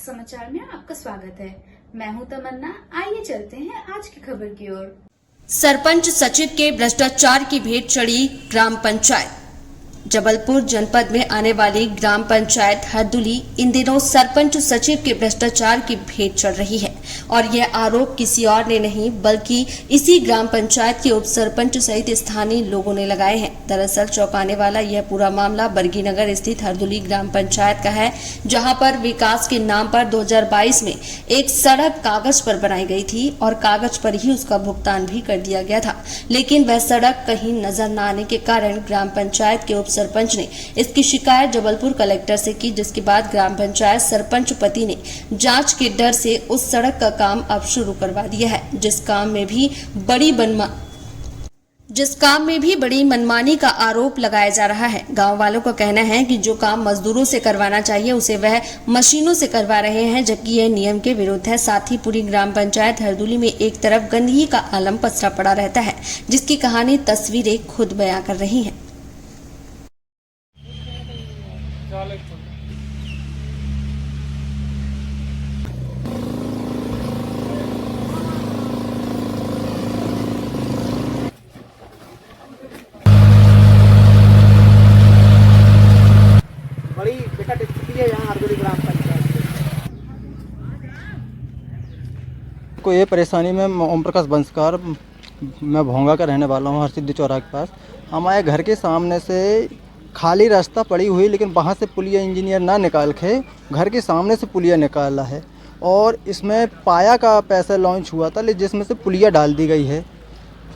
समाचार में आपका स्वागत है। मैं हूं तमन्ना। आइए चलते हैं आज की खबर की ओर। सरपंच सचिव के भ्रष्टाचार की भेंट चढ़ी ग्राम पंचायत। जबलपुर जनपद में आने वाली ग्राम पंचायत हरदुली इन दिनों सरपंच सचिव के भ्रष्टाचार की भेंट चढ़ रही है और यह आरोप किसी और ने नहीं बल्कि इसी ग्राम पंचायत के उप सरपंच सहित स्थानीय लोगों ने लगाए हैं। दरअसल चौंकाने वाला यह पूरा मामला बरगीनगर स्थित हरदुली ग्राम पंचायत का है, जहां पर विकास के नाम पर 2022 में एक सड़क कागज पर बनाई गई थी और कागज पर ही उसका भुगतान भी कर दिया गया था, लेकिन वह सड़क कहीं नजर न आने के कारण ग्राम पंचायत के उप सरपंच ने इसकी शिकायत जबलपुर कलेक्टर से की, जिसके बाद ग्राम पंचायत सरपंच पति ने जांच के डर से उस सड़क का काम अब शुरू करवा दिया है, जिस काम में भी बड़ी मनमानी का आरोप लगाया जा रहा है। गांव वालों का कहना है कि जो काम मजदूरों से करवाना चाहिए उसे वह मशीनों से करवा रहे हैं, जबकि यह नियम के विरुद्ध है। साथ ही पूरी ग्राम पंचायत हरदुली में एक तरफ गंदगी का आलम पसरा पड़ा रहता है, जिसकी कहानी तस्वीरें खुद बयां कर रही हैं। बड़ी विकट स्थिति है यहाँ हरदुली ग्राम पंचायत को ये परेशानी में ओम प्रकाश बंसकार, मैं भोंगा का रहने वाला हूँ, हरसिद्धि चौराहे के पास। हमारे घर के सामने से खाली रास्ता पड़ी हुई, लेकिन वहाँ से पुलिया इंजीनियर ना निकाल के घर के सामने से पुलिया निकाला है और इसमें पाया का पैसा लॉन्च हुआ था, जिसमें से पुलिया डाल दी गई है।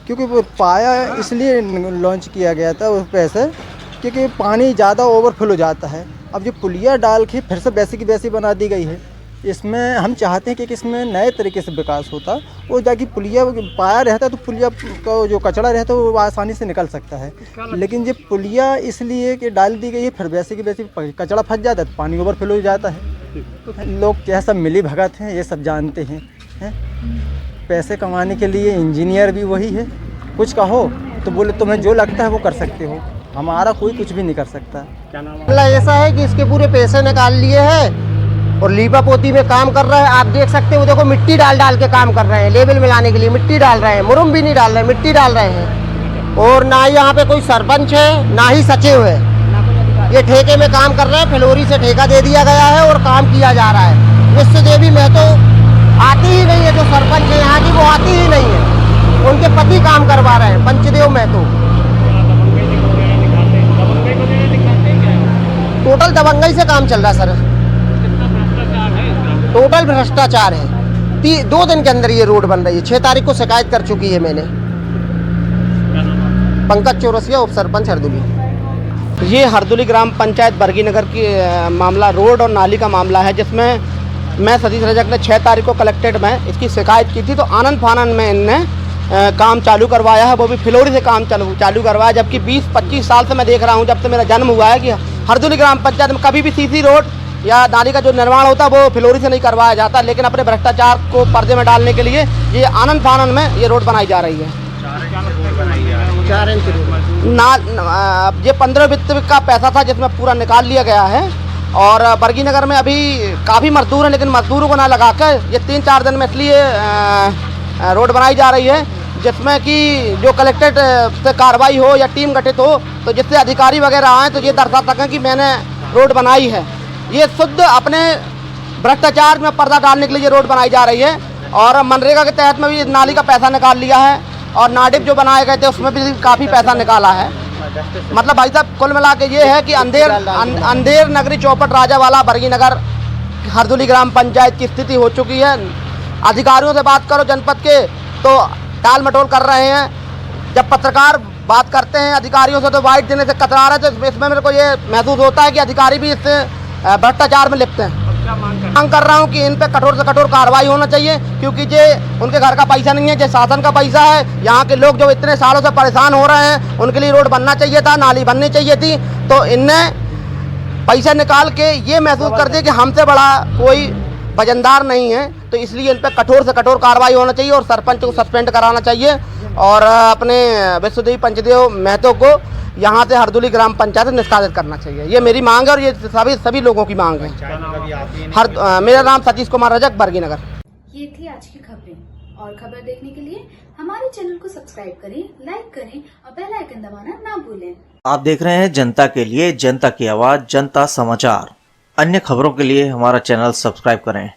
क्योंकि वो पाया इसलिए लॉन्च किया गया था उस पैसे, क्योंकि पानी ज़्यादा ओवरफ्लो हो जाता है। अब जो पुलिया डाल के फिर से वैसी की वैसी बना दी गई है। इसमें हम चाहते हैं कि इसमें नए तरीके से विकास होता, वो जाकि पुलिया पाया रहता तो पुलिया का जो कचरा रहता है वो आसानी से निकल सकता है, लेकिन ये पुलिया इसलिए कि डाल दी गई है, फिर वैसे की वैसी कचरा फंस जाता है तो पानी ओवरफ्लो हो जाता है। लोग क्या सब मिली भगत हैं, ये सब जानते हैं। पैसे कमाने के लिए इंजीनियर भी वही है, कुछ कहो तो बोले तुम्हें जो लगता है वो कर सकते हो, हमारा कोई कुछ भी नहीं कर सकता। क्या नाम है? ऐसा है कि इसके पूरे पैसे निकाल लिए हैं और लीपा पोती में काम कर रहे हैं। आप देख सकते हो, देखो मिट्टी डाल डाल के काम कर रहे हैं, लेवल मिलाने के लिए मिट्टी डाल रहे हैं, मुरुम भी नहीं डाल रहे हैं, मिट्टी डाल रहे हैं। और ना यहाँ पे कोई सरपंच है ना ही सचिव है, ये ठेके में काम कर रहे हैं। फिलौरी से ठेका दे दिया गया है और काम किया जा रहा है। विश्व देवी महतो आती ही नहीं है, जो सरपंच है यहाँ की वो आती ही नहीं है, उनके पति काम करवा रहे हैं, पंचदेव महतो। टोटल दबंगई से काम चल रहा है सर, टोटल भ्रष्टाचार है। 2 दिन के अंदर ये रोड बन रही है। 6 तारीख को शिकायत कर चुकी है मैंने। पंकज चौरसिया, उप सरपंच हरदुली। ये हरदुली ग्राम पंचायत बरगीनगर की मामला रोड और नाली का मामला है, जिसमें मैं सतीश रजक ने 6 तारीख को कलेक्ट्रेट में इसकी शिकायत की थी। तो आनंद फानंद में इनने काम चालू करवाया है, वो भी फिलौरी से काम चालू करवाया। जबकि 20-25 साल से मैं देख रहा हूँ, जब से मेरा जन्म हुआ है, कि हरदुली ग्राम पंचायत में कभी भी सीसी रोड या नाली का जो निर्माण होता है वो फिलौरी से नहीं करवाया जाता, लेकिन अपने भ्रष्टाचार को पर्दे में डालने के लिए ये आनंद फानंद में ये रोड बनाई जा रही है। 4 इंच रोड। ये 15 वित्त का पैसा था, जिसमें पूरा निकाल लिया गया है। और बरगीनगर में अभी काफ़ी मजदूर हैं, लेकिन मजदूरों को ना लगाकर ये 3-4 दिन में इसलिए रोड बनाई जा रही है, जिसमें कि जो कलेक्ट्रेट से कार्रवाई हो या टीम गठित हो, तो जिससे अधिकारी वगैरह आएँ तो ये दर्शा सकें कि मैंने रोड बनाई है। ये शुद्ध अपने भ्रष्टाचार में पर्दा डालने के लिए ये रोड बनाई जा रही है। और मनरेगा के तहत में भी नाली का पैसा निकाल लिया है, और नाडिप जो बनाए गए थे उसमें भी काफ़ी पैसा निकाला है। मतलब भाई साहब, कुल मिला के ये है कि अंधेर नगरी चौपट राजावाला बरगीनगर हरदुली ग्राम पंचायत की स्थिति हो चुकी है। अधिकारियों से बात करो जनपद के तो टाल मटोल कर रहे हैं। जब पत्रकार बात करते हैं अधिकारियों से तो वाइट देने से कतरा रहे हैं। तो इसमें मेरे को ये महसूस होता है कि अधिकारी भी इससे भ्रष्टाचार में लिप्त हैं। मांग कर रहा हूँ कि इन पे कठोर से कठोर कार्रवाई होना चाहिए, क्योंकि ये उनके घर का पैसा नहीं है, ये शासन का पैसा है। यहाँ के लोग जो इतने सालों से परेशान हो रहे हैं, उनके लिए रोड बनना चाहिए था, नाली बननी चाहिए थी। तो इनने पैसा निकाल के ये महसूस कर दिया कि हमसे बड़ा कोई वजनदार नहीं है, तो इसलिए इन पर कठोर से कठोर कार्रवाई होना चाहिए और सरपंच को सस्पेंड कराना चाहिए। और अपने विश्वदेवी पंचदेव महतो को यहाँ से हरदुली ग्राम पंचायत निष्कासित करना चाहिए। ये मेरी मांग है और ये सभी लोगों की मांग है। मेरा नाम सतीश कुमार रजक, बरगी नगर। ये थी आज की खबरें, और खबर देखने के लिए हमारे चैनल को सब्सक्राइब करें, लाइक करें और बेल आइकन दबाना ना भूलें। आप देख रहे हैं जनता के लिए, जनता की आवाज, जनता समाचार। अन्य खबरों के लिए हमारा चैनल सब्सक्राइब करें।